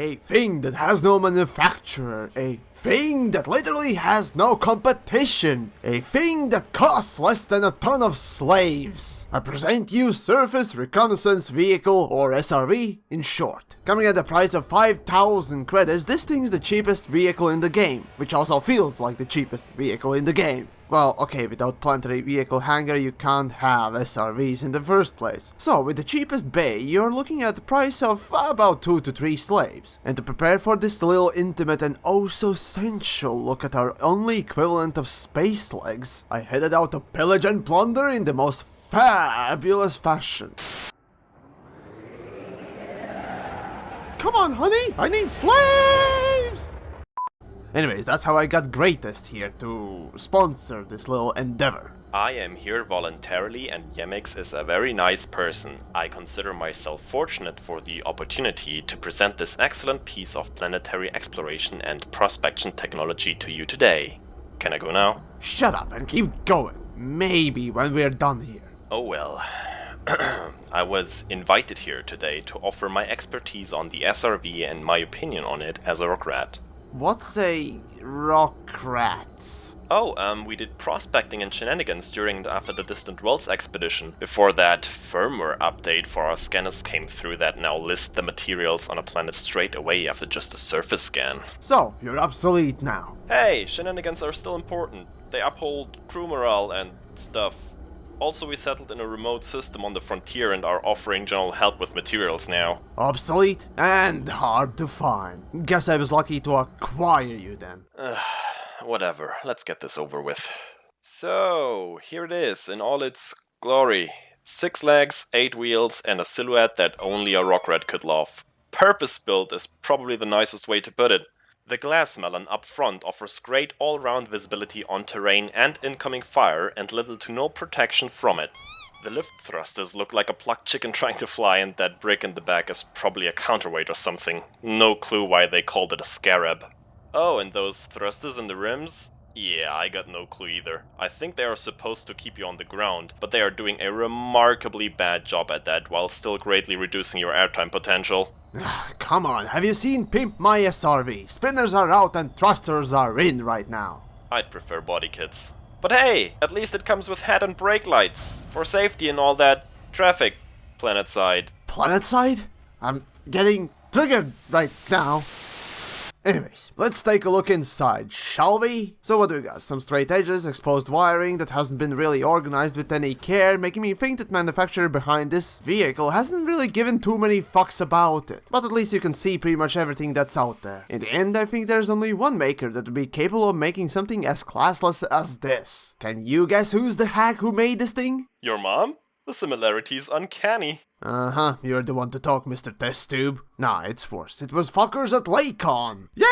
A thing that has no manufacturer, a thing that literally has no competition, a thing that costs less than a ton of slaves. I present you Surface Reconnaissance Vehicle, or SRV in short. Coming at the price of 5,000 credits, this thing's the cheapest vehicle in the game, which also feels like the cheapest vehicle in the game. Well, okay, without planetary vehicle hangar you can't have SRVs in the first place. So, with the cheapest bay, you're looking at the price of about 2 to 3 slaves. And to prepare for this little intimate and oh so sensual look at our only equivalent of space legs, I headed out to pillage and plunder in the most fabulous fashion. Come on, honey, I need slaves! Anyways, that's how I got Greatest here to sponsor this little endeavor. I am here voluntarily and TheYamiks is a very nice person. I consider myself fortunate for the opportunity to present this excellent piece of planetary exploration and prospection technology to you today. Can I go now? Shut up and keep going. Maybe when we're done here. Oh well. I was invited here today to offer my expertise on the SRV and my opinion on it as a rock rat. What's a rock rat? Oh, we did prospecting and shenanigans during and after the Distant Worlds expedition, before that firmware update for our scanners came through that now lists the materials on a planet straight away after just a surface scan. So, you're obsolete now. Hey, shenanigans are still important. They uphold crew morale and stuff. Also, we settled in a remote system on the frontier and are offering general help with materials now. Obsolete and hard to find. Guess I was lucky to acquire you then. Whatever, let's get this over with. So, here it is in all its glory. 6 legs, 8 wheels, and a silhouette that only a rock rat could love. Purpose-built is probably the nicest way to put it. The glass melon up front offers great all-round visibility on terrain and incoming fire and little to no protection from it. The lift thrusters look like a plucked chicken trying to fly, and that brick in the back is probably a counterweight or something. No clue why they called it a Scarab. Oh, and those thrusters in the rims? Yeah, I got no clue either. I think they are supposed to keep you on the ground, but they are doing a remarkably bad job at that while still greatly reducing your airtime potential. Come on, have you seen Pimp My SRV? Spinners are out and thrusters are in right now. I'd prefer body kits. But hey, at least it comes with head and brake lights, for safety and all that traffic, planetside. Planetside? I'm getting triggered right now. Anyways, let's take a look inside, shall we? So what do we got? Some straight edges, exposed wiring that hasn't been really organized with any care, making me think that manufacturer behind this vehicle hasn't really given too many fucks about it. But at least you can see pretty much everything that's out there. In the end, I think there's only one maker that would be capable of making something as classless as this. Can you guess who's the hack who made this thing? Your mom? The similarity's uncanny. Uh-huh, you're the one to talk, Mr. Test Tube. Nah, it's worse. It was fuckers at Lakon. Yay!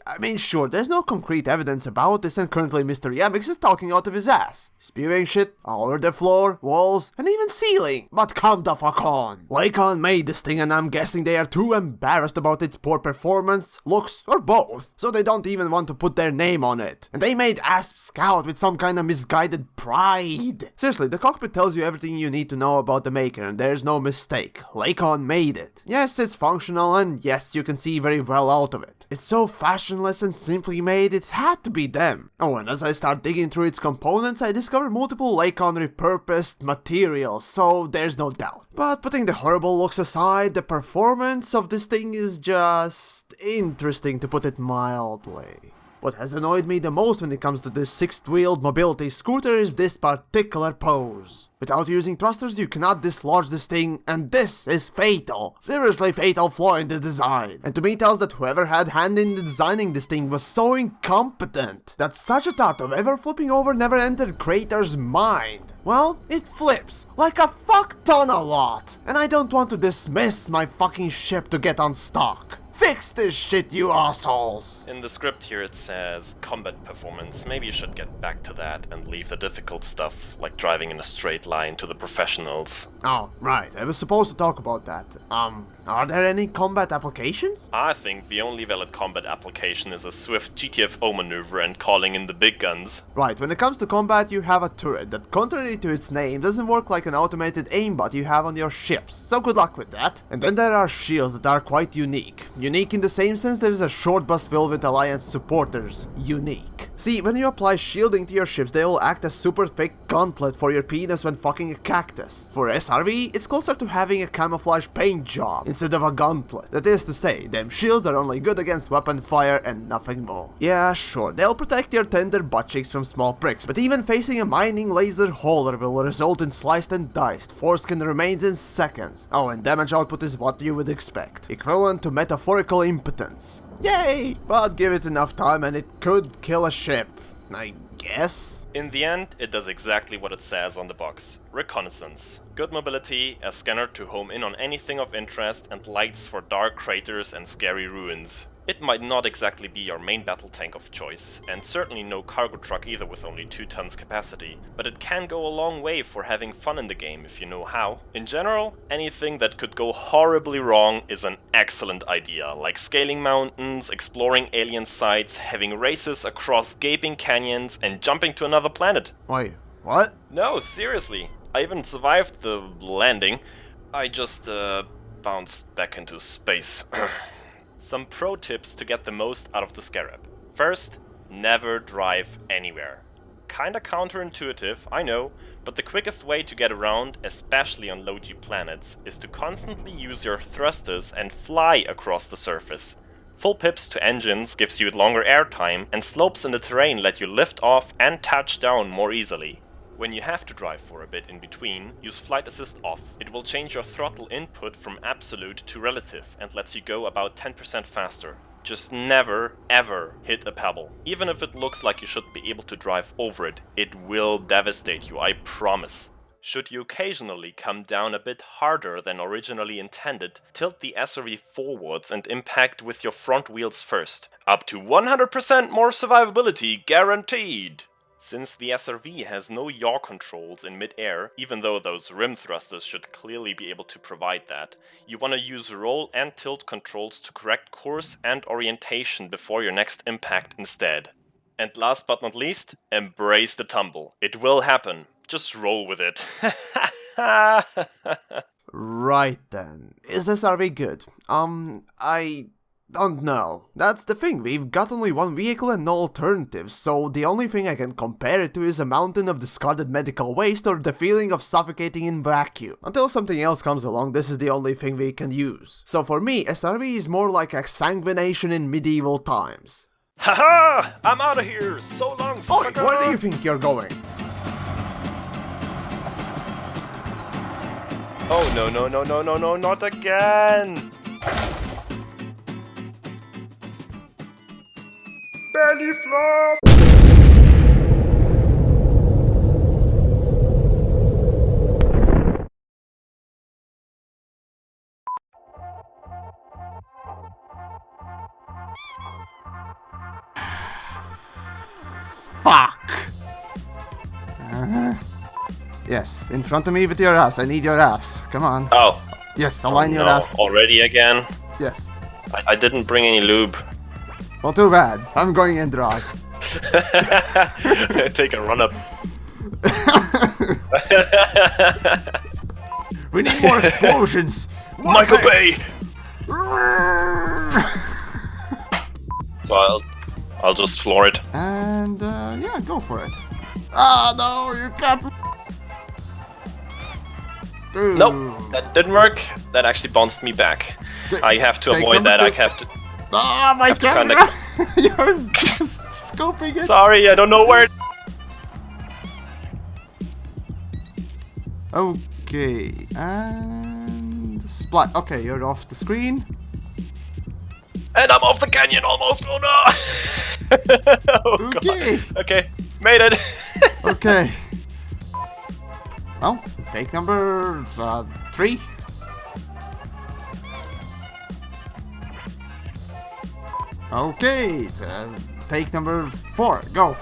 I mean, sure, there's no concrete evidence about this, and currently Mr. TheYamiks is talking out of his ass. Spewing shit all over the floor, walls, and even ceiling. But come the fuck on. Lakon made this thing, and I'm guessing they are too embarrassed about its poor performance, looks, or both, so they don't even want to put their name on it. And they made Asp Scout with some kind of misguided pride. Seriously, the cockpit tells you everything you need to know about the maker, and there's no mistake. Lakon made it. Yes, it's functional, and yes, you can see very well out of it. It's so fashionless and simply made, it had to be them. Oh, and as I start digging through its components, I discover multiple Lakon repurposed materials, so there's no doubt. But putting the horrible looks aside, the performance of this thing is just interesting, to put it mildly. What has annoyed me the most when it comes to this 6-wheeled mobility scooter is this particular pose. Without using thrusters, you cannot dislodge this thing, and this is fatal. Seriously fatal flaw in the design. And to me tells that whoever had hand in designing this thing was so incompetent that such a thought of ever flipping over never entered creator's mind. Well, it flips like a fuck ton a lot. And I don't want to dismiss my fucking ship to get unstuck. Fix this shit, you assholes! In the script here it says combat performance. Maybe you should get back to that and leave the difficult stuff, like driving in a straight line, to the professionals. Oh, right. I was supposed to talk about that. Are there any combat applications? I think the only valid combat application is a swift GTFO maneuver and calling in the big guns. Right, when it comes to combat, you have a turret that, contrary to its name, doesn't work like an automated aimbot you have on your ships, so good luck with that. And then there are shields that are quite unique. Unique in the same sense there is a short bus filled with Alliance supporters. Unique. See, when you apply shielding to your ships, they will act as super thick gauntlet for your penis when fucking a cactus. For SRV, it's closer to having a camouflage paint job instead of a gauntlet. That is to say, them shields are only good against weapon fire and nothing more. Yeah, sure, they'll protect your tender butt cheeks from small pricks, but even facing a mining laser hauler will result in sliced and diced. Foreskin remains in seconds. Oh, and damage output is what you would expect. Equivalent to metaphorical impotence. Yay! But give it enough time and it could kill a ship, I guess? In the end, it does exactly what it says on the box. Reconnaissance. Good mobility, a scanner to home in on anything of interest, and lights for dark craters and scary ruins. It might not exactly be your main battle tank of choice, and certainly no cargo truck either with only 2 tons capacity, but it can go a long way for having fun in the game if you know how. In general, anything that could go horribly wrong is an excellent idea, like scaling mountains, exploring alien sites, having races across gaping canyons, and jumping to another planet. Wait, what? No, seriously. I even survived the landing. I just bounced back into space. Some pro tips to get the most out of the Scarab. First, never drive anywhere. Kinda counterintuitive, I know, but the quickest way to get around, especially on low G planets, is to constantly use your thrusters and fly across the surface. Full pips to engines gives you longer airtime, and slopes in the terrain let you lift off and touch down more easily. When you have to drive for a bit in between, use flight assist off. It will change your throttle input from absolute to relative and lets you go about 10% faster. Just never, ever hit a pebble. Even if it looks like you should be able to drive over it, it will devastate you, I promise. Should you occasionally come down a bit harder than originally intended, tilt the SRV forwards and impact with your front wheels first. Up to 100% more survivability guaranteed! Since the SRV has no yaw controls in mid-air, even though those rim thrusters should clearly be able to provide that, you want to use roll and tilt controls to correct course and orientation before your next impact instead. And last but not least, embrace the tumble. It will happen. Just roll with it. Right then. Is SRV good? I don't know. That's the thing, we've got only one vehicle and no alternatives, so the only thing I can compare it to is a mountain of discarded medical waste or the feeling of suffocating in vacuum. Until something else comes along, this is the only thing we can use. So for me, SRV is more like a sanguination in medieval times. Haha! I'm out of here! So long, sucker! Oi, where do you think you're going? Oh no, not again! Belly flop! Fuck! Yes, in front of me with your ass. I need your ass. Come on. Oh. Yes, align your ass. Already again? Yes. I didn't bring any lube. Well, too bad. I'm going in dry. Take a run up. We need more explosions. Michael Bay. So I'll just floor it. And yeah, go for it. Ah, no, you can't. Dude. Nope, that didn't work. That actually bounced me back. I have to avoid that. I have to. Ah, my camera! You're just scoping it. Sorry, I don't know where. Okay, and splat. Okay, you're off the screen. And I'm off the canyon almost. Oh no! Oh, okay. God. Okay, made it. Okay. Well, take number 3. Okay, take number 4, go.